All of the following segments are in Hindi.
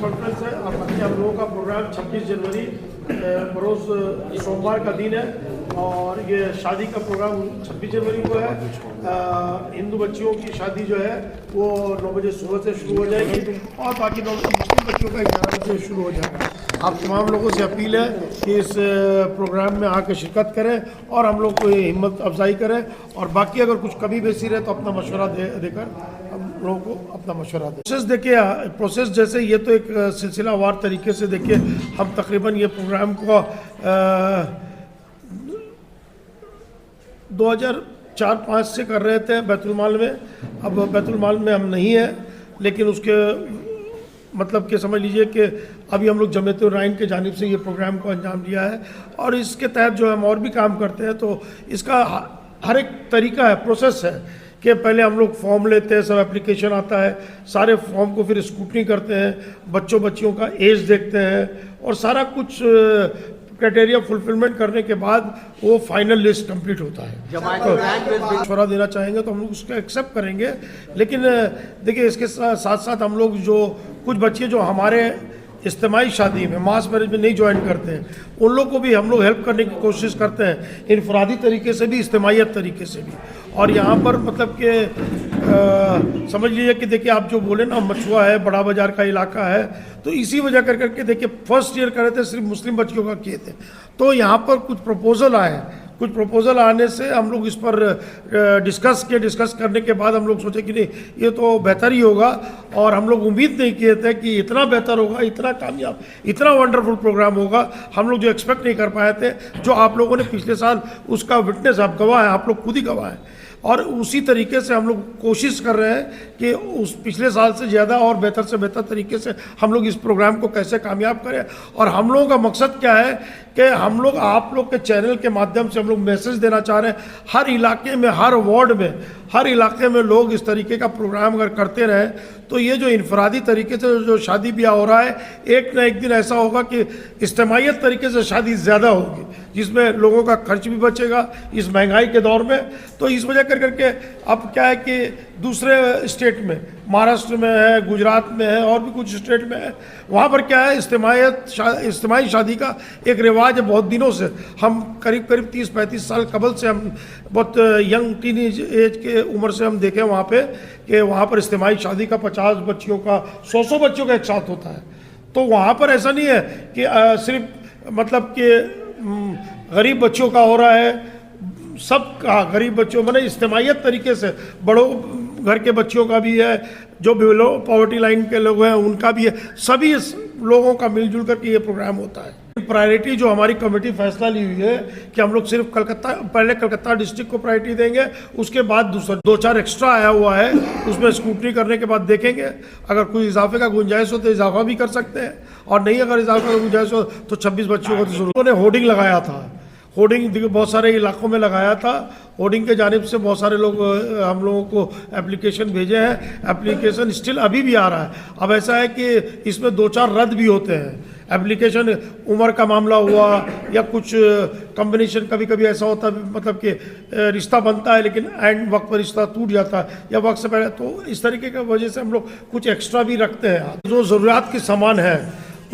कॉन्फ्रेंस है और बाकी हम लोगों का प्रोग्राम 26 जनवरी बरोज़ सोमवार का दिन है और ये शादी का प्रोग्राम 26 जनवरी को है। हिंदू बच्चियों की शादी जो है वो 9 बजे सुबह से शुरू हो जाएगी और बाकी मुस्लिम बच्चियों का 11 बजे शुरू हो जाएगा। आप तमाम लोगों से अपील है कि इस प्रोग्राम में आकर शिरकत करें और हम लोग को हिम्मत अफजाई करें और बाकी अगर कुछ कमी बेसी रहे तो अपना मशवरा देकर हम लोगों को अपना मशवरा दें। प्रोसेस देखिए, प्रोसेस जैसे ये तो एक सिलसिलावार तरीके से देखिए हम तकरीबन ये प्रोग्राम को 2004-05 से कर रहे थे बैतुल-माल में। अब बैतुल-माल में हम नहीं है, लेकिन उसके मतलब कि समझ लीजिए कि अभी हम लोग जमीयत-उर-रहमान की जानिब से ये प्रोग्राम को अंजाम दिया है और इसके तहत जो हम और भी काम करते हैं। तो इसका हर एक तरीका है, प्रोसेस है कि पहले हम लोग फॉर्म लेते हैं, सब एप्लीकेशन आता है, सारे फॉर्म को फिर स्क्रूटनी करते हैं, बच्चियों का एज देखते हैं और सारा कुछ क्राइटेरिया फुलफिलमेंट करने के बाद वो फाइनल लिस्ट कंप्लीट होता है। मशवरा देना चाहेंगे तो हम लोग उसका एक्सेप्ट करेंगे, लेकिन देखिए इसके साथ साथ हम लोग जो कुछ बच्चे जो हमारे इज्तिमाई शादी में मास मैरिज में नहीं ज्वाइन करते हैं उन लोग को भी हम लोग हेल्प करने की कोशिश करते हैं, इनफरादी तरीके से भी, इज्तिमाइयत तरीके से भी। और यहाँ पर मतलब कि समझ लीजिए कि देखिए आप जो बोले ना मछुआ है, बड़ा बाज़ार का इलाका है, तो इसी वजह करके देखिए फर्स्ट ईयर कर रहे थे सिर्फ मुस्लिम बच्चियों का किए थे। तो यहाँ पर कुछ प्रपोज़ल आने से हम लोग इस पर डिस्कस करने के बाद हम लोग सोचे कि नहीं ये तो बेहतर ही होगा और हम लोग उम्मीद नहीं किए थे कि इतना बेहतर होगा, इतना कामयाब, इतना वंडरफुल प्रोग्राम होगा। हम लोग जो एक्सपेक्ट नहीं कर पाए थे, जो आप लोगों ने पिछले साल उसका विटनेस आप गवाह हैं, आप लोग खुद ही गवाह हैं और उसी तरीके से हम लोग कोशिश कर रहे हैं कि उस पिछले साल से ज़्यादा और बेहतर से बेहतर तरीके से हम लोग इस प्रोग्राम को कैसे कामयाब करें। और हम लोगों का मकसद क्या है कि हम लोग आप लोग के चैनल के माध्यम से हम लोग मैसेज देना चाह रहे हैं, हर इलाके में, हर वार्ड में, हर इलाके में लोग इस तरीके का प्रोग्राम अगर करते रहें तो ये जो इनफरादी तरीके से जो शादी ब्याह हो रहा है, एक ना एक दिन ऐसा होगा कि इज्तिमाइयत तरीके से शादी ज़्यादा होगी, जिसमें लोगों का खर्च भी बचेगा इस महंगाई के दौर में। तो इस वजह करके अब क्या है कि दूसरे स्टेट में, महाराष्ट्र में है, गुजरात में है और भी कुछ स्टेट में है, वहाँ पर क्या है इज्तिमाई शादी का एक रिवाज है बहुत दिनों से। हम करीब 30-35 साल कबल से हम बहुत यंग टीन एज के उम्र से हम देखें वहाँ पे कि वहाँ पर इज्तिमाई शादी का 50 बच्चियों का 100 बच्चों का एक साथ होता है। तो वहाँ पर ऐसा नहीं है कि सिर्फ मतलब कि गरीब बच्चों का हो रहा है, सब का गरीब बच्चों मैंने इज्तिमाइयत तरीके से, बड़ों घर के बच्चों का भी है, जो बिलो पॉवर्टी लाइन के लोग हैं उनका भी है, सभी लोगों का मिलजुल करके ये प्रोग्राम होता है। प्रायोरिटी जो हमारी कमेटी फैसला ली हुई है कि हम लोग सिर्फ पहले कलकत्ता डिस्ट्रिक्ट को प्रायोरिटी देंगे, उसके बाद दूसरा 2-4 एक्स्ट्रा आया हुआ है उसमें स्क्रूटनी करने के बाद देखेंगे, अगर कोई इजाफे का गुंजाइश हो तो इजाफा भी कर सकते हैं और नहीं अगर इजाफे का गुंजाइश हो तो 26 बच्चों को तो जरूर। उन्होंने होर्डिंग लगाया था, होर्डिंग बहुत सारे इलाकों में लगाया था, होर्डिंग के जानिब से बहुत सारे लोग हम लोगों को एप्लीकेशन भेजे हैं, एप्लीकेशन स्टिल अभी भी आ रहा है। अब ऐसा है कि इसमें 2-4 रद्द भी होते हैं एप्लीकेशन, उम्र का मामला हुआ या कुछ कम्बिनेशन, कभी कभी ऐसा होता है मतलब कि रिश्ता बनता है लेकिन एंड वक्त पर रिश्ता टूट जाता है या वक्त से पहले, तो इस तरीके की वजह से हम लोग कुछ एक्स्ट्रा भी रखते हैं। जो ज़रूरियात की सामान है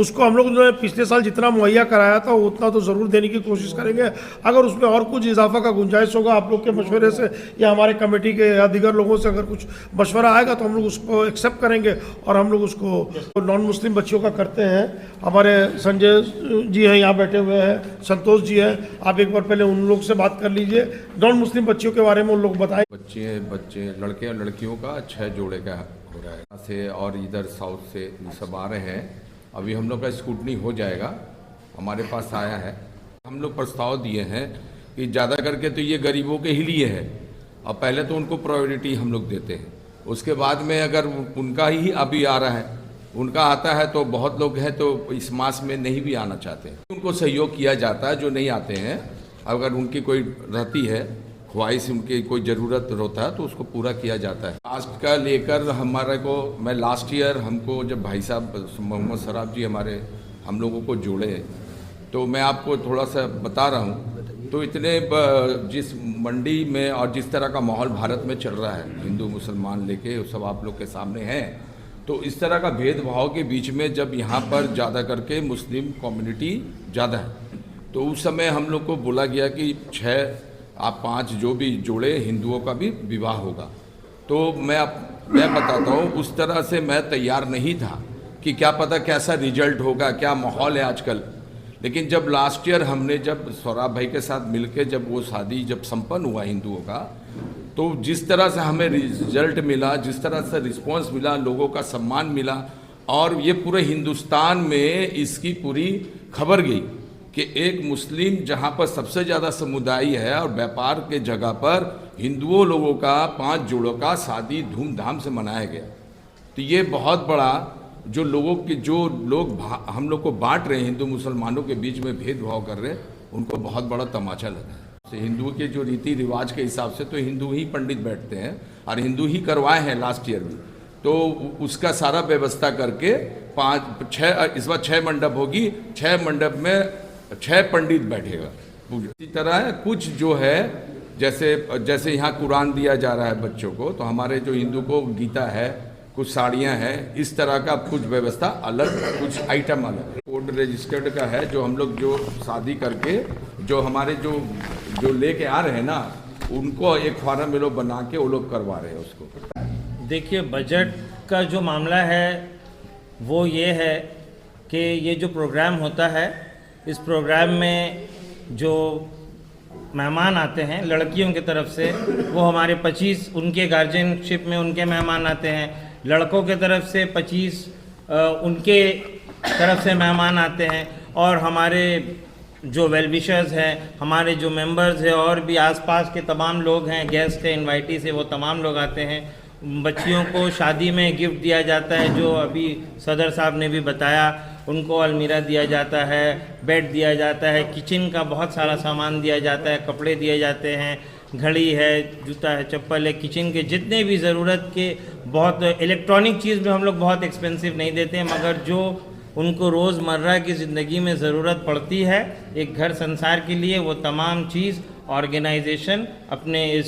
उसको हम लोग जो है पिछले साल जितना मुहैया कराया था उतना तो ज़रूर देने की कोशिश करेंगे। अगर उसमें और कुछ इजाफा का गुंजाइश होगा आप लोग के मशवरे से या हमारे कमेटी के या दीगर लोगों से अगर कुछ मशवरा आएगा तो हम लोग उसको एक्सेप्ट करेंगे और हम लोग उसको नॉन मुस्लिम बच्चियों का करते हैं। हमारे संजय जी हैं यहाँ बैठे हुए हैं, संतोष जी हैं, आप एक बार पहले उन लोग से बात कर लीजिए, नॉन मुस्लिम बच्चियों के बारे में उन लोग बताएं। बच्चे लड़के और लड़कियों का 6 जोड़े का हो रहा है से और इधर साउथ से सब आ रहे हैं। अभी हम लोग का स्क्रूटनी हो जाएगा, हमारे पास आया है, हम लोग प्रस्ताव दिए हैं कि ज़्यादा करके तो ये गरीबों के ही लिए है। अब पहले तो उनको प्रायोरिटी हम लोग देते हैं, उसके बाद में अगर उनका ही अभी आ रहा है, उनका आता है तो बहुत लोग हैं तो इस मास में नहीं भी आना चाहते, उनको सहयोग किया जाता है। जो नहीं आते हैं अगर उनकी कोई रहती है ख्वाहिश, उनकी कोई ज़रूरत होता है तो उसको पूरा किया जाता है। आज का लेकर हमारे को, मैं लास्ट ईयर हमको जब भाई साहब मोहम्मद सराफ जी हमारे हम लोगों को जोड़े तो मैं आपको थोड़ा सा बता रहा हूँ, तो इतने जिस मंडी में और जिस तरह का माहौल भारत में चल रहा है, हिंदू मुसलमान लेके सब आप लोग के सामने हैं, तो इस तरह का भेदभाव के बीच में जब यहाँ पर ज़्यादा करके मुस्लिम कम्युनिटी ज़्यादा है, तो उस समय हम लोग को बोला गया कि 5 जो भी जोड़े हिंदुओं का भी विवाह होगा। तो मैं बताता हूँ, उस तरह से मैं तैयार नहीं था कि क्या पता कैसा रिजल्ट होगा, क्या माहौल है आजकल। लेकिन जब लास्ट ईयर हमने जब सौरभ भाई के साथ मिलके जब वो शादी जब संपन्न हुआ हिंदुओं का, तो जिस तरह से हमें रिजल्ट मिला, जिस तरह से रिस्पांस मिला, लोगों का सम्मान मिला, और ये पूरे हिंदुस्तान में इसकी पूरी खबर गई कि एक मुस्लिम जहाँ पर सबसे ज़्यादा समुदाय है और व्यापार के जगह पर हिंदुओं लोगों का 5 जोड़ों का शादी धूमधाम से मनाया गया। तो ये बहुत बड़ा जो लोग हम लोग को बांट रहे हैं, हिंदू मुसलमानों के बीच में भेदभाव कर रहे हैं, उनको बहुत बड़ा तमाचा लगा है। तो हिंदुओं के जो रीति रिवाज के हिसाब से तो हिंदू ही पंडित बैठते हैं और हिंदू ही करवाए हैं लास्ट ईयर भी, तो उसका सारा व्यवस्था करके 5-6 इस बार 6 मंडप होगी, 6 मंडप में 6 पंडित बैठेगा। इसी तरह कुछ जो है जैसे यहाँ कुरान दिया जा रहा है बच्चों को, तो हमारे जो हिंदू को गीता है, कुछ साड़ियाँ हैं, इस तरह का कुछ व्यवस्था अलग, कुछ आइटम अलग कोड रजिस्टर्ड का है, जो हम लोग जो शादी करके जो हमारे जो लेके आ रहे हैं ना, उनको एक फॉर्म में लोग बना के वो लोग करवा रहे हैं उसको। देखिए, बजट का जो मामला है वो ये है कि ये जो प्रोग्राम होता है, इस प्रोग्राम में जो मेहमान आते हैं लड़कियों की तरफ से, वो हमारे 25 उनके गार्जियनशिप में उनके मेहमान आते हैं। लड़कों के तरफ से 25 उनके तरफ से मेहमान आते हैं, और हमारे जो वेलविशर्स हैं, हमारे जो मेंबर्स हैं, और भी आसपास के तमाम लोग हैं, गेस्ट हैं, इनवाइटीज है, वो तमाम लोग आते हैं। बच्चियों को शादी में गिफ्ट दिया जाता है, जो अभी सदर साहब ने भी बताया, उनको अलमीरा दिया जाता है, बेड दिया जाता है, किचन का बहुत सारा सामान दिया जाता है, कपड़े दिए जाते हैं, घड़ी है, जूता है, चप्पल है, किचन के जितने भी ज़रूरत के बहुत इलेक्ट्रॉनिक चीज़ में हम लोग बहुत एक्सपेंसिव नहीं देते हैं, मगर जो उनको रोज़मर्रा की ज़िंदगी में ज़रूरत पड़ती है एक घर संसार के लिए, वो तमाम चीज़ ऑर्गेनाइजेशन अपने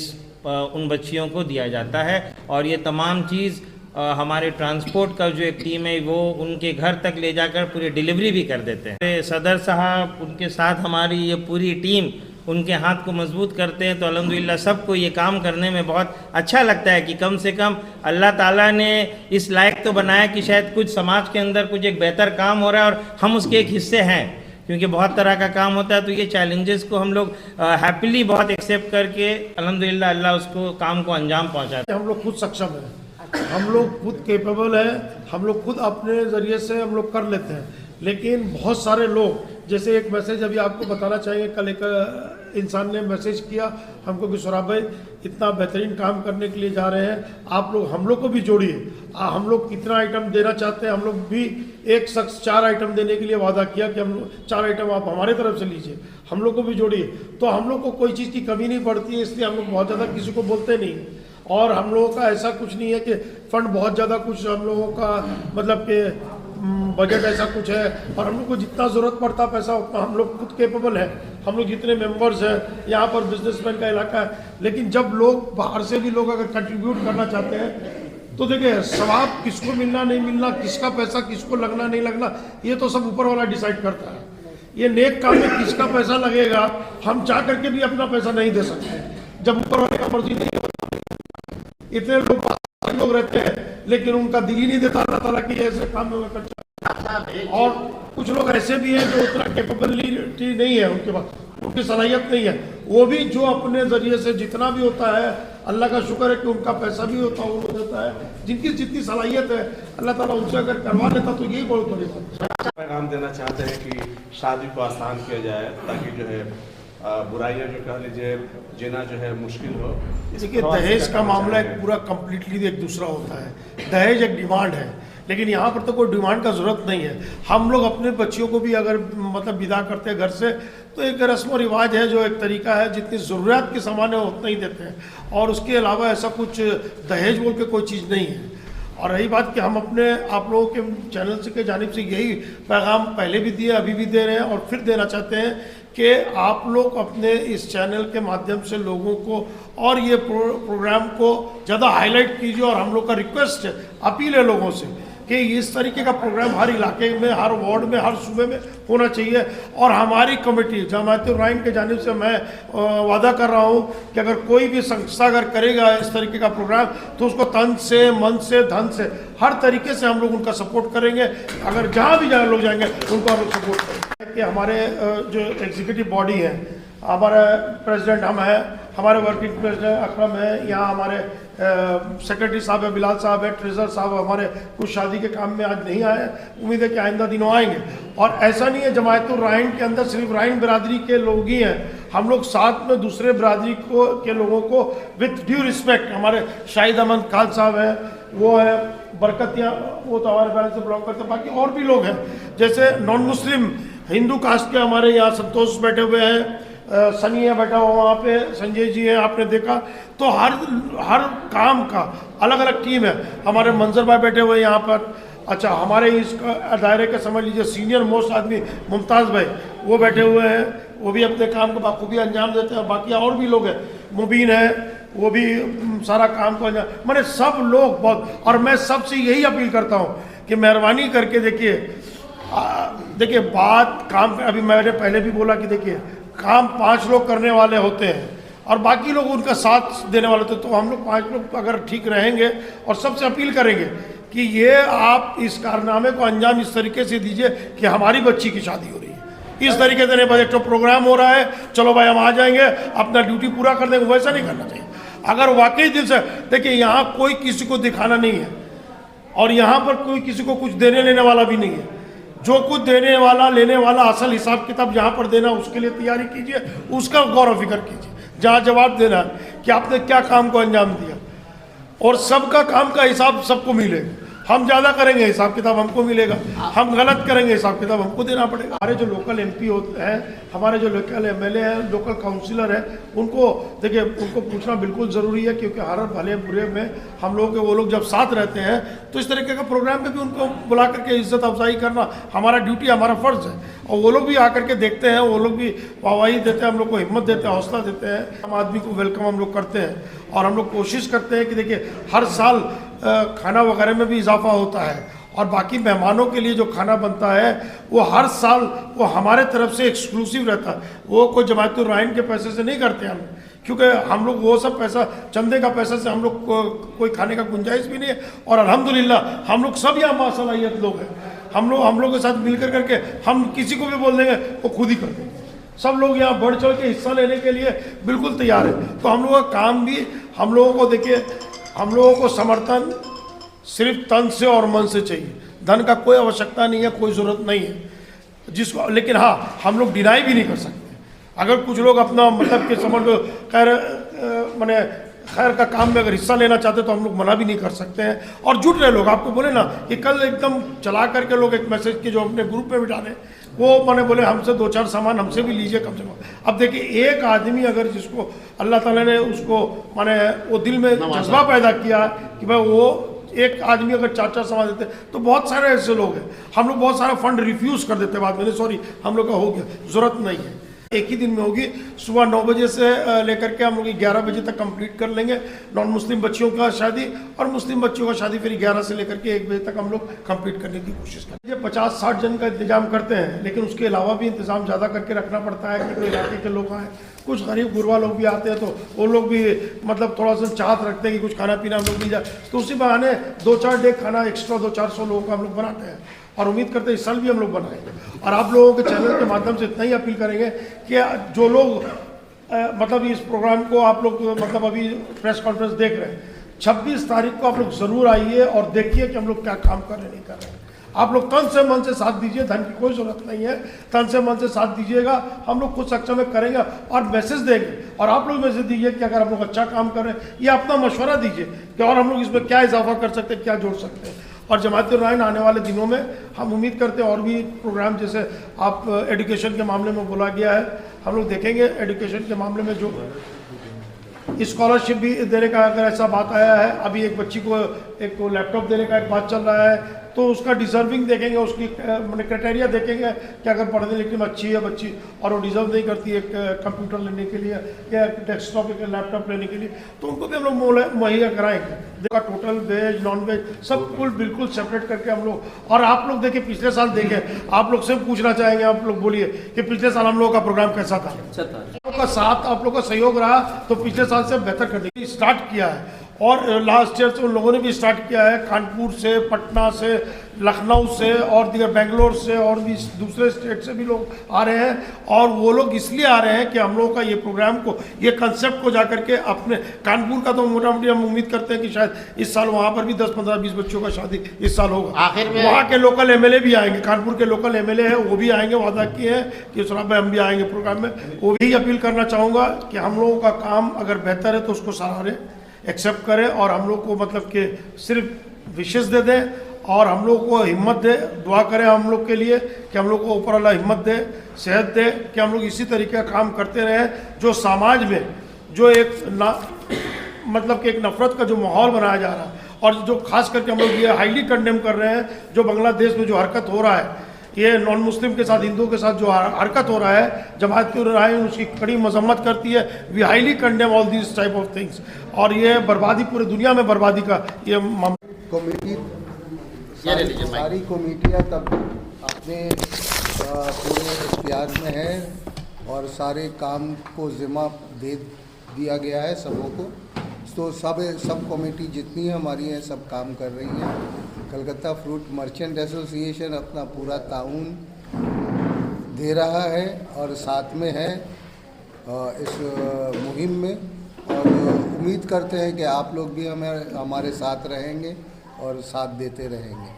उन बच्चियों को दिया जाता है। और ये तमाम चीज़ हमारे ट्रांसपोर्ट का जो एक टीम है वो उनके घर तक ले जाकर पूरी डिलीवरी भी कर देते हैं। सदर साहब, उनके साथ हमारी ये पूरी टीम उनके हाथ को मजबूत करते हैं, तो अल्हम्दुलिल्लाह सबको ये काम करने में बहुत अच्छा लगता है कि कम से कम अल्लाह ताला ने इस लायक तो बनाया कि शायद कुछ समाज के अंदर कुछ एक बेहतर काम हो रहा है और हम उसके एक हिस्से हैं, क्योंकि बहुत तरह का काम होता है। तो ये चैलेंजेस को हम लोग हैप्पीली बहुत एक्सेप्ट करके अल्हम्दुलिल्लाह अल्लाह उसको काम को अंजाम पहुँचाते हैं। हम लोग खुद सक्षम हैं, हम लोग खुद कैपेबल हैं, हम लोग खुद अपने ज़रिए से हम लोग कर लेते हैं। लेकिन बहुत सारे लोग, जैसे एक मैसेज अभी आपको बताना चाहिए, कल एक इंसान ने मैसेज किया हमको कि सौरभ भाई इतना बेहतरीन काम करने के लिए जा रहे हैं, आप लोग हम लोग को भी जोड़िए, हम लोग कितना आइटम देना चाहते हैं। हम लोग भी एक शख्स 4 आइटम देने के लिए वादा किया कि हम 4 आइटम आप हमारे तरफ से लीजिए, हम लोग को भी जोड़िए। तो हम लोग को कोई चीज़ की कमी नहीं पड़ती है, इसलिए हम लोग बहुत ज़्यादा किसी को बोलते नहीं। और हम लोगों का ऐसा कुछ नहीं है कि फंड बहुत ज़्यादा कुछ हम लोगों का मतलब कि बजट ऐसा कुछ है, और हम लोग को जितना ज़रूरत पड़ता पैसा उतना हम लोग खुद कैपेबल है। हम लोग जितने मेंबर्स हैं, यहाँ पर बिजनेसमैन का इलाका है, लेकिन जब लोग बाहर से भी लोग अगर कंट्रीब्यूट करना चाहते हैं तो देखिए सवाब किसको मिलना नहीं मिलना, किसका पैसा किसको लगना नहीं लगना, ये तो सब ऊपर वाला डिसाइड करता है। ये नेक काम में किसका पैसा लगेगा हम चाह करके भी अपना पैसा नहीं दे सकते, जब ऊपर वाले का मर्जी नहीं होता। इतने लोग रहते हैं लेकिन उनका दिल ही नहीं देता अल्लाह ताला की ऐसे काम में कर। और कुछ लोग ऐसे भी हैं जो उतना कैपेबिलिटी नहीं है उनके पास, उनकी सलाहियत नहीं है, वो भी जो अपने ज़रिए से जितना भी होता है अल्लाह का शुक्र है कि उनका पैसा भी होता है वो देता है। जिनकी जितनी सलाहियत है अल्लाह ताला उनसे अगर करवा लेता तो यही बहुत बड़ी बात। पैगाम देना चाहते हैं कि शादी को आसान किया जाए, ताकि जो है बुराइयां जो कह लीजिए जीना जो है मुश्किल हो। देखिए दहेज का मामला एक पूरा कम्प्लीटली एक दूसरा होता है। दहेज एक डिमांड है, लेकिन यहाँ पर तो कोई डिमांड का ज़रूरत नहीं है। हम लोग अपने बच्चियों को भी अगर मतलब विदा करते हैं घर से तो एक रस्म व रिवाज है, जो एक तरीका है, जितनी ज़रूरत के सामान है उतना ही देते हैं, और उसके अलावा ऐसा कुछ दहेज बोल के कोई चीज़ नहीं है। और रही बात कि हम अपने आप लोगों के चैनल से के जानिब से यही पैगाम पहले भी दिए, अभी भी दे रहे हैं और फिर देना चाहते हैं कि आप लोग अपने इस चैनल के माध्यम से लोगों को और ये प्रोग्राम को ज़्यादा हाईलाइट कीजिए। और हम लोग का रिक्वेस्ट है, अपील है लोगों से कि इस तरीके का प्रोग्राम हर इलाके में, हर वार्ड में, हर सूबे में होना चाहिए। और हमारी कमेटी जमात-उर-रहमान की जानिब से मैं वादा कर रहा हूँ कि अगर कोई भी संस्था अगर करेगा इस तरीके का प्रोग्राम तो उसको तन से, मन से, धन से, हर तरीके से हम लोग उनका सपोर्ट करेंगे। अगर जहाँ भी लोग जाएंगे उनको हम लोग सपोर्ट करेंगे। कि हमारे जो एग्जीक्यूटिव बॉडी है, हमारा प्रेसिडेंट हम हैं, हमारे वर्किंग प्रेसिडेंट अकरम है, यहाँ हमारे सेक्रेटरी साहब है, बिलाल साहब है, ट्रेजर साहब हमारे कुछ शादी के काम में आज नहीं आए, उम्मीद है कि आइंदा दिनों आएंगे। और ऐसा नहीं है जमात-उर-रहमान के अंदर सिर्फ रहमान बिरादरी के लोग ही हैं, हम लोग साथ में दूसरे बिरादरी के लोगों को विथ ड्यू रिस्पेक्ट, हमारे शाहिद अहमद खान साहब हैं, वो है बरकतियाँ, वो तो हमारे फैमिली से बिलोंग करते हैं, बाकी और भी लोग हैं। जैसे नॉन मुस्लिम हिंदू कास्ट के हमारे यहाँ संतोष बैठे हुए हैं, सनी है बैठा हुआ वहाँ पे, संजय जी हैं, आपने देखा। तो हर काम का अलग अलग टीम है। हमारे मंजर भाई बैठे हुए हैं यहाँ पर। अच्छा, हमारे इस दायरे के समझ लीजिए सीनियर मोस्ट आदमी मुमताज़ भाई वो बैठे हुए हैं, वो भी अपने काम को बखूबी अंजाम देते हैं। बाकी और भी लोग हैं, मुबीन है, वो भी सारा काम को अंजाम, मैंने सब लोग बहुत। और मैं सबसे यही अपील करता हूँ कि मेहरबानी करके देखिए बात काम, अभी मैंने पहले भी बोला कि देखिए काम 5 लोग करने वाले होते हैं और बाकी लोग उनका साथ देने वाले होते हैं। तो हम लोग 5 लोग अगर ठीक रहेंगे और सबसे अपील करेंगे कि ये आप इस कारनामे को अंजाम इस तरीके से दीजिए कि हमारी बच्ची की शादी हो रही है, इस तरीके से नहीं बस एक तो प्रोग्राम हो रहा है, चलो भाई हम आ जाएंगे अपना ड्यूटी पूरा कर देंगे, वैसा नहीं करना चाहिए। अगर वाकई दिल से, देखिए यहाँ कोई किसी को दिखाना नहीं है और यहाँ पर कोई किसी को कुछ देने लेने वाला भी नहीं है। जो कुछ देने वाला लेने वाला असल हिसाब किताब जहाँ पर देना उसके लिए तैयारी कीजिए, उसका गौर व फिक्र कीजिए, जहाँ जवाब देना है कि आपने क्या काम को अंजाम दिया, और सबका काम का हिसाब सबको मिलेगा। हम ज़्यादा करेंगे हिसाब किताब हमको मिलेगा, हम गलत करेंगे हिसाब किताब हमको देना पड़ेगा। हमारे जो लोकल MP होते हैं, हमारे जो लोकल MLA हैं, लोकल काउंसिलर हैं, उनको देखिए उनको पूछना बिल्कुल ज़रूरी है, क्योंकि हर भले बुरे में हम लोग वो लोग जब साथ रहते हैं तो इस तरीके का प्रोग्राम पे भी उनको बुला करके इज्जत अफजाई करना हमारा ड्यूटी, हमारा फ़र्ज़ है। और वो लोग भी आकर के देखते हैं, वो लोग भी वाहवाही देते हैं, हम लोग को हिम्मत देते हैं, हौसला देते हैं। आम आदमी को वेलकम हम लोग करते हैं और हम लोग कोशिश करते हैं कि देखिए हर साल खाना वगैरह में भी इजाफा होता है और बाकी मेहमानों के लिए जो खाना बनता है वो हर साल वो हमारे तरफ से एक्सक्लूसिव रहता है। वो कोई जमात-उर-रहमान के पैसे से नहीं करते हम, क्योंकि हम लोग वो सब पैसा चंदे का पैसा से हम लोग को कोई खाने का गुंजाइश भी नहीं है। और अल्हम्दुलिल्लाह हम लोग सब यहाँ बासलाहियत लोग हैं, हम लोग के साथ मिलकर करके हम किसी को भी बोल देंगे वो खुद ही कर देंगे। सब लोग यहाँ बढ़ चढ़ के हिस्सा लेने के लिए बिल्कुल तैयार है। तो हम लोगों का काम भी, हम लोगों को देखिए, हम लोगों को समर्थन सिर्फ तन से और मन से चाहिए, धन का कोई आवश्यकता नहीं है, कोई ज़रूरत नहीं है जिसको। लेकिन हाँ, हम लोग डिनाई भी नहीं कर सकते। अगर कुछ लोग अपना मतलब कि समझ लो मैंने खैर का काम में अगर हिस्सा लेना चाहते तो हम लोग मना भी नहीं कर सकते हैं। और जुट रहे लोग, आपको बोले ना कि कल एकदम चला करके लोग एक मैसेज के जो अपने ग्रुप में भी डाले, वो मैंने बोले हमसे 2-4 सामान हमसे भी लीजिए कम से कम। अब देखिए एक आदमी अगर जिसको अल्लाह ताला ने उसको माने वो दिल में जज्बा पैदा किया कि भाई वो एक आदमी अगर 4-4 सामान देते तो बहुत सारे ऐसे लोग हैं। हम लोग बहुत सारा फंड रिफ्यूज़ कर देते बाद में, सॉरी हम लोग का हो गया, ज़रूरत नहीं है। एक ही दिन में होगी, सुबह 9 बजे से लेकर के हम लोग 11 बजे तक कंप्लीट कर लेंगे। नॉन मुस्लिम बच्चियों का शादी और मुस्लिम बच्चियों का शादी फिर 11 से लेकर के 1 बजे तक हम लोग कंप्लीट करने की कोशिश करेंगे। 50-60 जन का इंतजाम करते हैं, लेकिन उसके अलावा भी इंतजाम ज़्यादा करके रखना पड़ता है कि इलाके के लोग आए, कुछ गरीब गुरबा लोग भी आते हैं तो वो लोग भी मतलब थोड़ा सा चाहत रखते हैं कि कुछ खाना पीना हम लोग मिल जाए, तो उसी बहाने 2-4 डे खाना एक्स्ट्रा 200-400 लोगों का हम लोग बनाते हैं और उम्मीद करते हैं इस साल भी हम लोग बनाएंगे। और आप लोगों के चैनल के माध्यम से इतना ही अपील करेंगे कि जो लोग मतलब इस प्रोग्राम को आप लोग मतलब अभी प्रेस कॉन्फ्रेंस देख रहे हैं, 26 तारीख को आप लोग ज़रूर आइए और देखिए कि हम लोग क्या काम कर रहे नहीं कर रहे हैं। आप लोग तन से मन से साथ दीजिए, धन की कोई ज़रूरत नहीं है, तन से मन से साथ दीजिएगा, हम लोग कुछ सक्षम में करेंगे और मैसेज देंगे। और आप लोग मैसेज दीजिए कि अगर हम लोग अच्छा काम कर रहे हैं या अपना मशवरा दीजिए कि और हम लोग इसमें क्या इजाफा कर सकते हैं, क्या जोड़ सकते हैं। और जमात-उर-रहमान आने वाले दिनों में हम उम्मीद करते हैं और भी प्रोग्राम, जैसे आप एजुकेशन के मामले में बोला गया है, हम लोग देखेंगे एजुकेशन के मामले में जो स्कॉलरशिप भी देने का अगर ऐसा बात आया है, अभी एक बच्ची को एक लैपटॉप देने का एक बात चल रहा है, तो उसका डिजर्विंग देखेंगे, उसकी मैंने क्राइटेरिया देखेंगे कि अगर पढ़ने लिखने में अच्छी है बच्ची और वो डिजर्व नहीं करती एक कंप्यूटर लेने के लिए या डेस्कटॉप एक लैपटॉप लेने के लिए, तो उनको भी हम लोग मुहैया कराएंगे। देखा टोटल वेज नॉन वेज सब कुल बिल्कुल सेपरेट करके हम लोग। और आप लोग देखिए पिछले साल देखें, आप लोग से पूछना चाहेंगे, आप लोग बोलिए कि पिछले साल हम लोग का प्रोग्राम कैसा था? आप लोग का साथ, आप लोग का सहयोग रहा तो पिछले साल से बेहतर करने के लिए स्टार्ट किया है। और लास्ट ईयर से उन लोगों ने भी स्टार्ट किया है, कानपुर से, पटना से, लखनऊ से और दीगर बेंगलोर से और भी दूसरे स्टेट से भी लोग आ रहे हैं। और वो लोग इसलिए आ रहे हैं कि हम लोगों का ये प्रोग्राम को, ये कंसेप्ट को जाकर के अपने कानपुर का तो मोटा मोटी हम उम्मीद करते हैं कि शायद इस साल वहाँ पर भी 10, 15, 20 बच्चों का शादी इस साल होगा। आखिर में वहाँ के लोकल एमएलए भी आएंगे, कानपुर के लोकल एमएलए हैं वो भी आएंगे, वादा किए हैं कि सुराब भाई हम भी आएंगे प्रोग्राम में। वो भी अपील करना चाहूँगा कि हम लोगों का काम अगर बेहतर है तो उसको सराहें, एक्सेप्ट करें और हम लोग को मतलब कि सिर्फ विशेष दे दें और हम लोग को हिम्मत दे, दुआ करें हम लोग के लिए कि हम लोग को ऊपर अल्लाह हिम्मत दे, सेहत दे कि हम लोग इसी तरीके का काम करते रहें जो समाज में जो एक मतलब कि एक नफरत का जो माहौल बनाया जा रहा है और जो खास करके हम लोग ये हाईली कंडेम कर रहे हैं, जो बांग्लादेश में जो हरकत हो रहा है, ये नॉन मुस्लिम के साथ, हिंदुओं के साथ जो हरकत हो रहा है, जमात उसकी कड़ी मजम्मत करती है। We highly condemn all this type of things. और ये बर्बादी, पूरी दुनिया में बर्बादी का ये कमेटी सारी कमेटियाँ तब अपने पूरे इख्तियार में है और सारे काम को जिम्मा दे दिया गया है सबों को। तो सब कमेटी जितनी हमारी हैं सब काम कर रही हैं। कलकत्ता फ्रूट मर्चेंट एसोसिएशन अपना पूरा ताउन दे रहा है और साथ में है इस मुहिम में, और उम्मीद करते हैं कि आप लोग भी हमारे साथ रहेंगे और साथ देते रहेंगे।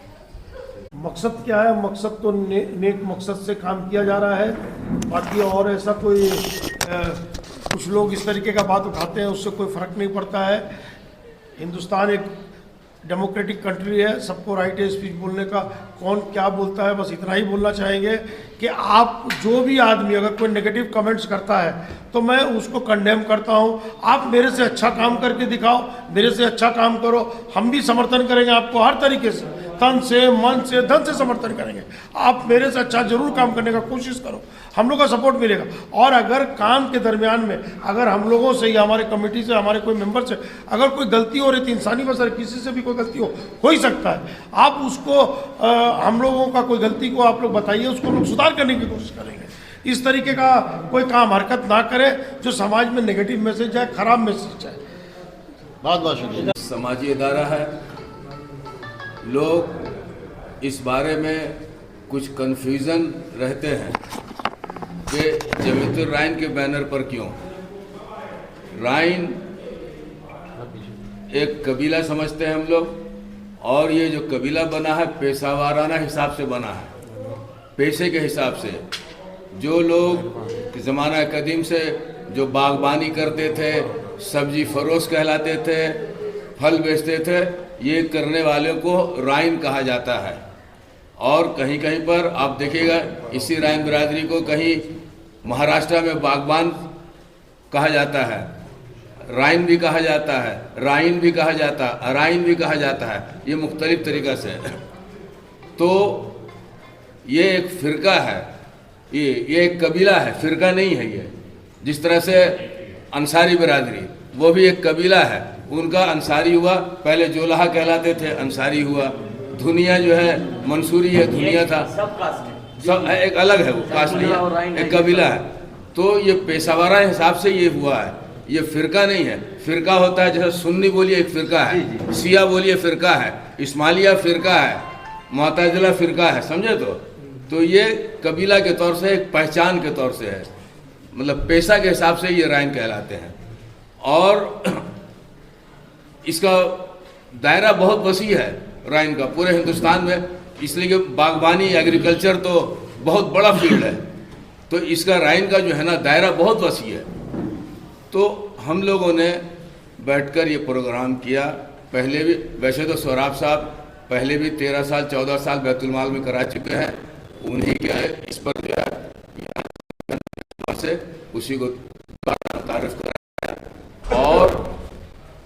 मकसद क्या है? मकसद तो नेक मकसद से काम किया जा रहा है। बाकी और ऐसा कोई कुछ लोग इस तरीके का बात उठाते हैं, उससे कोई फ़र्क नहीं पड़ता है। हिंदुस्तान एक डेमोक्रेटिक कंट्री है, सबको राइट है स्पीच बोलने का। कौन क्या बोलता है, बस इतना ही बोलना चाहेंगे कि आप जो भी आदमी अगर कोई नेगेटिव कमेंट्स करता है तो मैं उसको कंडेम करता हूं। आप मेरे से अच्छा काम करके दिखाओ, मेरे से अच्छा काम करो, हम भी समर्थन करेंगे आपको हर तरीके से, तन से, मन से, धन से समर्थन करेंगे। आप मेरे से अच्छा जरूर काम करने का कोशिश करो, हम लोग का सपोर्ट मिलेगा। और अगर काम के दरमियान में अगर हम लोगों से या हमारे कमेटी से, हमारे कोई मेंबर से अगर कोई गलती हो रही थी, इंसानी बसर किसी से भी कोई गलती हो ही सकता है, आप उसको हम लोगों का कोई गलती को आप लोग बताइए, उसको लोग सुधार करने की कोशिश करेंगे। इस तरीके का कोई काम हरकत ना करे जो समाज में नेगेटिव मैसेज जाए, खराब मैसेज जाए। बहुत बहुत शुक्रिया। समाजी इदारा है, लोग इस बारे में कुछ कन्फ्यूज़न रहते हैं कि जमीयतुर राइन के बैनर पर क्यों। राइन एक कबीला समझते हैं हम लोग, और ये जो कबीला बना है पेशावाराना हिसाब से बना है, पेशे के हिसाब से। जो लोग ज़माना कदीम से जो बागबानी करते थे, सब्जी फरोश कहलाते थे, फल बेचते थे, ये करने वाले को राइन कहा जाता है। और कहीं कहीं पर आप देखिएगा इसी राइन बिरादरी को कहीं महाराष्ट्र में बागबान कहा जाता है, राइन भी कहा जाता है, राइन भी कहा जाता है, अराइन भी कहा जाता है, ये मुख्तलिफ तरीक़ा से। तो ये एक फ़िरका है, ये एक कबीला है, फ़िरका नहीं है ये। जिस तरह से अंसारी बिरादरी वो भी एक कबीला है, उनका अंसारी हुआ, पहले जोलाहा कहलाते थे, अंसारी हुआ। धुनिया जो है मंसूरी है, धुनिया था, सब एक अलग है, वो कास्ट नहीं है, एक कबीला है। तो ये पेशावारा हिसाब से ये हुआ है, ये फ़िरका नहीं है। फ़िरका होता है जैसे सुन्नी बोलिए एक फ़िरका है, शिया बोलिए फ़िरका है, इस्माइलिया फ़िरका है, मुअतज़िला फ़िरका है, समझे। तो ये कबीला के तौर से, एक पहचान के तौर से है, मतलब पेशा के हिसाब से ये राइन कहलाते हैं। और इसका दायरा बहुत वसी है राइन का पूरे हिंदुस्तान में, इसलिए कि बागबानी, एग्रीकल्चर तो बहुत बड़ा फील्ड है, तो इसका राइन का जो है ना दायरा बहुत वसी है। तो हम लोगों ने बैठकर ये प्रोग्राम किया। पहले भी वैसे तो सोराब साहब पहले भी 13 साल 14 साल बैतुल माल में करा चुके हैं, उन्हीं के इस पर जो है से उसी को तारीफ कराया। और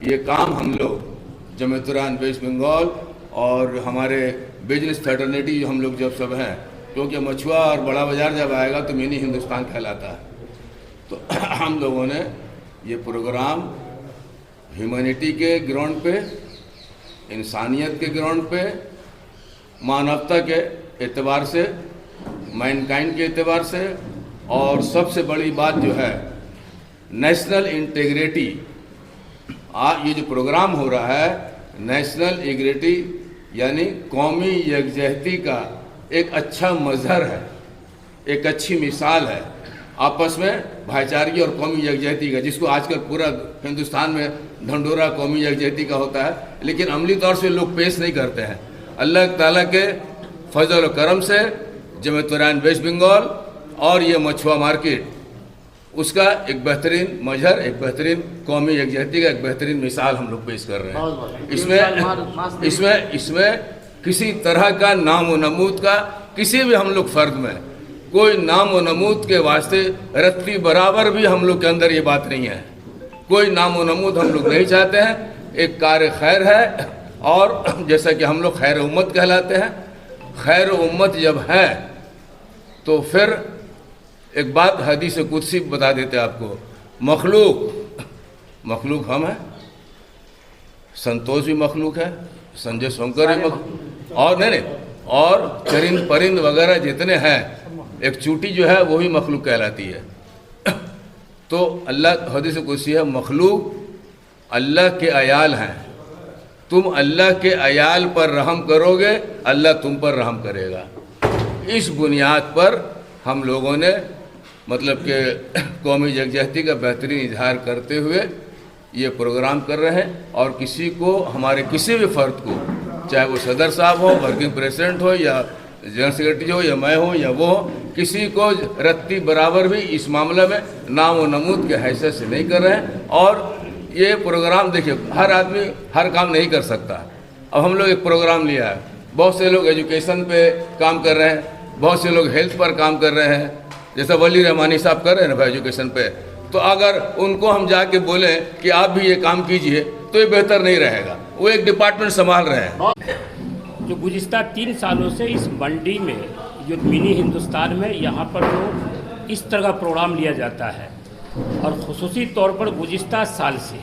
ये काम हम लोग जमात-उल-रहमान वेस्ट बंगाल और हमारे बिजनेस फ्रेटर्निटी जो हम लोग जब सब हैं, क्योंकि मछुआ और बड़ा बाज़ार जब आएगा तो मिनी हिंदुस्तान कहलाता है, तो हम लोगों ने ये प्रोग्राम ह्यूमैनिटी के ग्राउंड पे, इंसानियत के ग्राउंड पे, मानवता के एतबार से, मैनकाइंड के एतबार से, और सबसे बड़ी बात जो है नेशनल इंटीग्रिटी। ये जो प्रोग्राम हो रहा है नेशनल इंटीग्रिटी यानी कौमी यकजहती का एक अच्छा मजहर है, एक अच्छी मिसाल है आपस में भाईचारे और कौमी यकजहती का, जिसको आजकल पूरा हिंदुस्तान में ढंढोरा कौमी यकजहती का होता है, लेकिन अमली तौर से लोग पेश नहीं करते हैं। अल्लाह ताला के फजल और करम से जमात-उल-रहमान वेस्ट बंगाल और ये मछुआ मार्केट उसका एक बेहतरीन मजहर, एक बेहतरीन कौमी यकजहती का एक बेहतरीन मिसाल हम लोग पेश कर रहे हैं। इसमें किसी तरह का नाम व नमूद का किसी भी हम लोग फ़र्द में कोई नाम व नमूद के वास्ते रत्ती बराबर भी हम लोग के अंदर ये बात नहीं है। कोई नाम व नमूद हम लोग नहीं चाहते हैं। एक कार्य खैर है, और जैसा कि हम लोग खैर उम्मत कहलाते हैं, खैर उम्मत जब है तो फिर एक बात हदीस कुदसी बता देते आपको, मखलूक हम हैं, संतोष भी मखलूक है, संजय सोंकर भी और नहीं और चरिंद परिंद वगैरह जितने हैं, एक चूटी जो है वो भी मखलूक कहलाती है। तो अल्लाह हदीस कुदसी है, मखलूक अल्लाह के अयाल हैं, तुम अल्लाह के अयाल पर रहम करोगे, अल्लाह तुम पर रहम करेगा। इस बुनियाद पर हम लोगों ने मतलब कि कौमी यकजहती का बेहतरीन इजहार करते हुए ये प्रोग्राम कर रहे हैं, और किसी को, हमारे किसी भी फ़र्द को, चाहे वो सदर साहब हो, वर्किंग प्रेसिडेंट हो, या जनरल सेक्रेटरी हो, या मैं हो, या वो हो, किसी को रत्ती बराबर भी इस मामले में नाम व नमूद के हैसियत से नहीं कर रहे हैं। और ये प्रोग्राम देखिए, हर आदमी हर काम नहीं कर सकता। अब हम लोग एक प्रोग्राम लिया है, बहुत से लोग एजुकेशन पे काम कर रहे हैं, बहुत से लोग हेल्थ पर काम कर रहे हैं, जैसा वली रहमानी साहब कर रहे हैं ना भाई एजुकेशन पे। तो अगर उनको हम जाके बोलें कि आप भी ये काम कीजिए तो ये बेहतर नहीं रहेगा, वो एक डिपार्टमेंट संभाल रहे हैं। जो गुज़िस्ता 3 सालों से इस मंडी में, जो मिनी हिंदुस्तान में, यहाँ पर जो इस तरह का प्रोग्राम लिया जाता है, और ख़ुसूसी तौर पर गुज़िस्ता साल से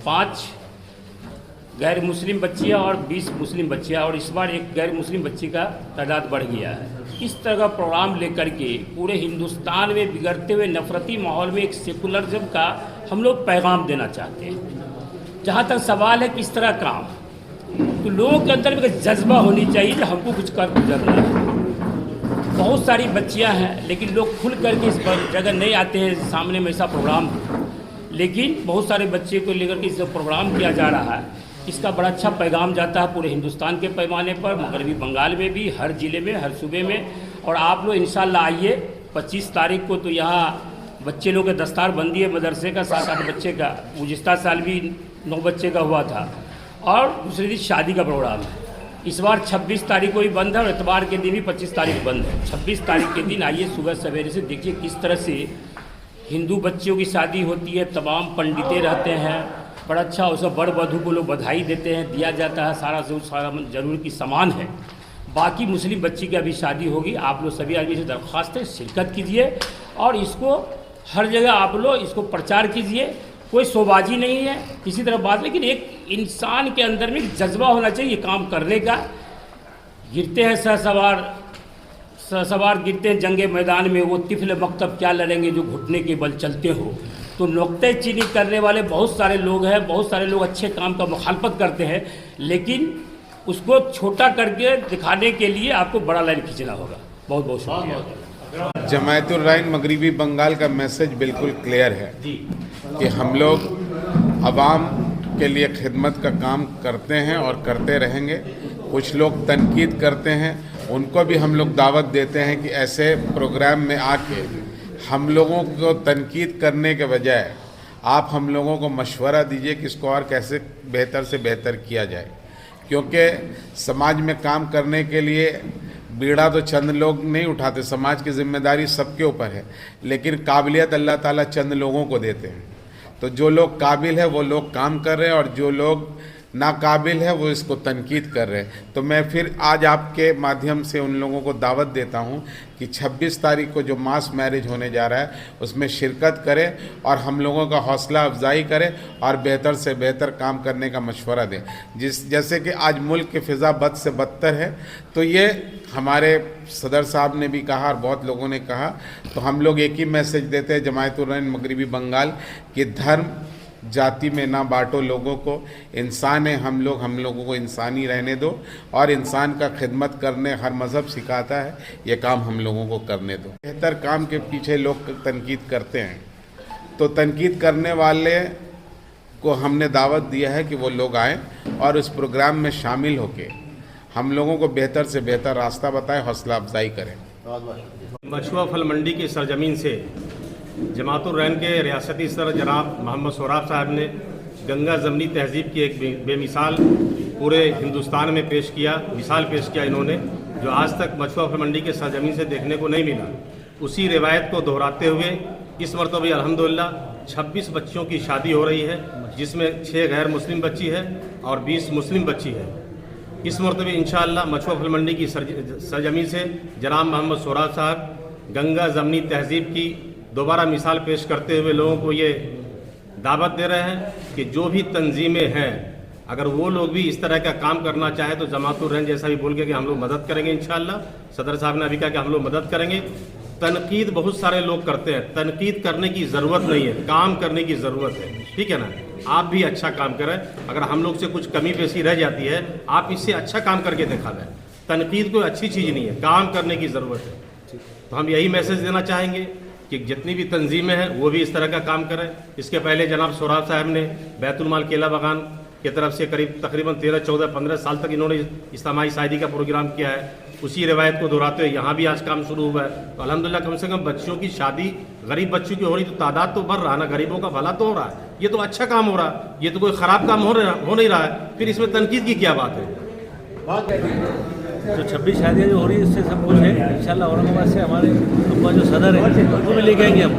5 गैर मुस्लिम बच्चियाँ और 20 मुस्लिम बच्चियाँ, और इस बार एक गैर मुस्लिम बच्ची का तादाद बढ़ गया है। इस तरह का प्रोग्राम लेकर के पूरे हिंदुस्तान में बिगड़ते हुए नफरती माहौल में एक सेकुलरिज्म का हम लोग पैगाम देना चाहते हैं। जहाँ तक सवाल है किस तरह काम, तो लोगों के अंदर में जज्बा होनी चाहिए कि हमको कुछ कर गुजरना है। बहुत सारी बच्चियाँ हैं, लेकिन लोग खुल करके इस पर जगह नहीं आते हैं सामने में ऐसा प्रोग्राम, लेकिन बहुत सारे बच्चे को लेकर के इस प्रोग्राम किया जा रहा है। इसका बड़ा अच्छा पैगाम जाता है पूरे हिंदुस्तान के पैमाने पर, मगरबी बंगाल में भी, हर ज़िले में, हर सूबे में। और आप लोग इंशाल्लाह आइए 25 तारीख को, तो यहाँ बच्चे लोग के दस्तारबंदी है मदरसे का, 7-8 बच्चे का, गुज़िस्ता साल भी 9 बच्चे का हुआ था, और दूसरे दिन शादी का प्रोग्राम है। इस बार 26 तारीख को भी बंद है, और इतवार के दिन भी 25 तारीख बंद है। 26 तारीख के दिन आइए सुबह सवेरे से, देखिए किस तरह से हिंदू बच्चियों की शादी होती है, तमाम पंडितें रहते हैं, बड़ा अच्छा, उसका बड़ वधू को लोग बधाई देते हैं, दिया जाता है, सारा जरूरी की सामान है। बाकी मुस्लिम बच्ची की अभी शादी होगी, आप लोग सभी आदमी से दरख्वास्त है शिरकत कीजिए, और इसको हर जगह आप लोग इसको प्रचार कीजिए। कोई शोबाजी नहीं है किसी तरह बात, लेकिन एक इंसान के अंदर में एक जज्बा होना चाहिए काम करने का। गिरते हैं सवार गिरते हैं जंगे मैदान में, वो तिफल मकतब क्या लड़ेंगे जो घुटने के बल चलते हो। तो नुक्ते चीनी करने वाले बहुत सारे लोग हैं, बहुत सारे लोग अच्छे काम का मुखालफत करते हैं, लेकिन उसको छोटा करके दिखाने के लिए आपको बड़ा लाइन खींचना होगा। बहुत बहुत शुक्रिया। जमात-उल-रहमान मगरिबी बंगाल का मैसेज बिल्कुल क्लियर है कि हम लोग अवाम के लिए खिदमत का काम करते हैं और करते रहेंगे। कुछ लोग तनकीद करते हैं, उनको भी हम लोग दावत देते हैं कि ऐसे प्रोग्राम में आके हम लोगों को तनकीद करने के बजाय आप हम लोगों को मशवरा दीजिए कि इसको और कैसे बेहतर से बेहतर किया जाए, क्योंकि समाज में काम करने के लिए बीड़ा तो चंद लोग नहीं उठाते, समाज की जिम्मेदारी सबके ऊपर है, लेकिन काबिलियत अल्लाह ताला चंद लोगों को देते हैं। तो जो लोग काबिल है वो लोग काम कर रहे हैं और जो लोग नाकाबिल है वो इसको तनकीद कर रहे हैं। तो मैं फिर आज आपके माध्यम से उन लोगों को दावत देता हूं कि 26 तारीख को जो मास मैरिज होने जा रहा है उसमें शिरकत करें और हम लोगों का हौसला अफजाई करें और बेहतर से बेहतर काम करने का मशवरा दें। जैसे कि आज मुल्क की फ़िज़ा बद से बदतर है, तो ये हमारे सदर साहब ने भी कहा और बहुत लोगों ने कहा, तो हम लोग एक ही मैसेज देते हैं जमायत-उल-रहमान मगरिबी बंगाल कि धर्म जाति में ना बांटो लोगों को, इंसान है हम लोगों को इंसानी रहने दो और इंसान का खिदमत करने हर मज़हब सिखाता है, ये काम हम लोगों को करने दो। बेहतर काम के पीछे लोग तनकीद करते हैं, तो तनकीद करने वाले को हमने दावत दिया है कि वो लोग आएँ और उस प्रोग्राम में शामिल होके हम लोगों को बेहतर से बेहतर रास्ता बताएं, हौसला अफजाई करें। मछुआ फल मंडी की सरजमीन से जमात-उल-रहमान के रियासती सदर जनाब मोहम्मद सोहराब साहब ने गंगा ज़मनी तहज़ीब की एक बेमिसाल पूरे हिंदुस्तान में पेश किया, मिसाल पेश किया इन्होंने, जो आज तक मछुआ फल मंडी के सरजमीन से देखने को नहीं मिला। उसी रिवायत को दोहराते हुए इस मरतबे अल्हम्दुलिल्लाह 26 बच्चियों की शादी हो रही है, जिसमें 6 गैर मुस्लिम बच्ची है और 20 मुस्लिम बच्ची है। इस मरतबे इंशाअल्लाह मछुआ फल मंडी की सरजमीन से जनाब मोहम्मद सोहराब साहब गंगा ज़मनी तहज़ीब की दोबारा मिसाल पेश करते हुए लोगों को ये दावत दे रहे हैं कि जो भी तंजीमें हैं, अगर वो लोग भी इस तरह का काम करना चाहें तो जमात-उल-रहमान जैसा भी बोल के कि हम लोग मदद करेंगे इंशाअल्लाह। सदर साहब ने अभी कहा कि हम लोग मदद करेंगे। तनकीद बहुत सारे लोग करते हैं, तनकीद करने की ज़रूरत नहीं है, काम करने की ज़रूरत है, ठीक है ना। आप भी अच्छा काम करें, अगर हम लोग से कुछ कमी पेशी रह जाती है आप इससे अच्छा काम करके दिखा दें। तनकीद कोई अच्छी चीज़ नहीं है, काम करने की ज़रूरत है। तो हम यही मैसेज देना चाहेंगे कि जितनी भी तंजीमें हैं वो भी इस तरह का काम करें। इसके पहले जनाब सोहराब साहब ने बैतुल माल केला बागान की तरफ से करीब तकरीबन 13, 14, 15 साल तक इन्होंने इज्तिमाई शादी का प्रोग्राम किया है। उसी रिवायत को दोहराते हुए यहाँ भी आज काम शुरू हुआ है। तो अल्हम्दुलिल्लाह कम से कम बच्चियों की शादी गरीब बच्चों की हो रही, तो तादाद तो बढ़ रहा है ना, गरीबों का भला तो हो रहा है। ये तो अच्छा काम हो रहा है, ये तो कोई ख़राब काम हो नहीं रहा है। फिर इसमें तनकीद की क्या बात है। जो 26 शादियाँ जो हो रही है इससे सब कुछ है इंशाल्लाह। औरंगाबाद से हमारे अब्बा जो सदर है उनको भी लेके आएंगे हम।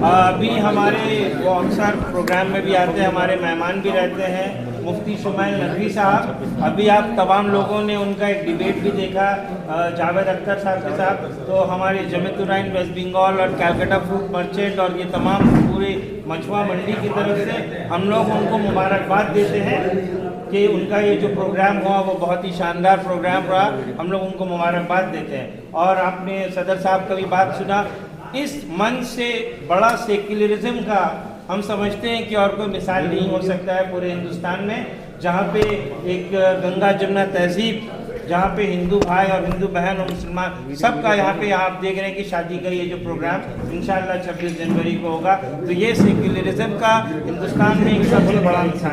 अभी हमारे वो अक्सर प्रोग्राम में भी आते हैं, हमारे मेहमान भी रहते हैं, मुफ्ती शुमाइल नकवी साहब। अभी आप तमाम लोगों ने उनका एक डिबेट भी देखा जावेद अख्तर साहब के साथ। तो हमारे जमात-उल-रहमान वेस्ट बंगाल और कैलकाटा फ्रूट मर्चेंट और ये तमाम पूरे मछुआ मंडी की तरफ से हम लोग उनको मुबारकबाद देते हैं कि उनका ये जो प्रोग्राम हुआ वो बहुत ही शानदार प्रोग्राम रहा। हम लोग उनको मुबारकबाद देते हैं। और आपने सदर साहब का भी बात सुना, इस मंच से बड़ा सेक्युलरिज्म का हम समझते हैं कि और कोई मिसाल नहीं हो सकता है पूरे हिंदुस्तान में, जहाँ पे एक गंगा जमुना तहजीब, जहाँ पे हिंदू भाई और हिंदू बहन और मुसलमान सबका यहाँ पे आप देख रहे हैं कि शादी का ये जो प्रोग्राम इंशाल्लाह 26 जनवरी को होगा। तो ये सेक्युलरिज्म का हिंदुस्तान में एक सबसे बड़ा मिसाल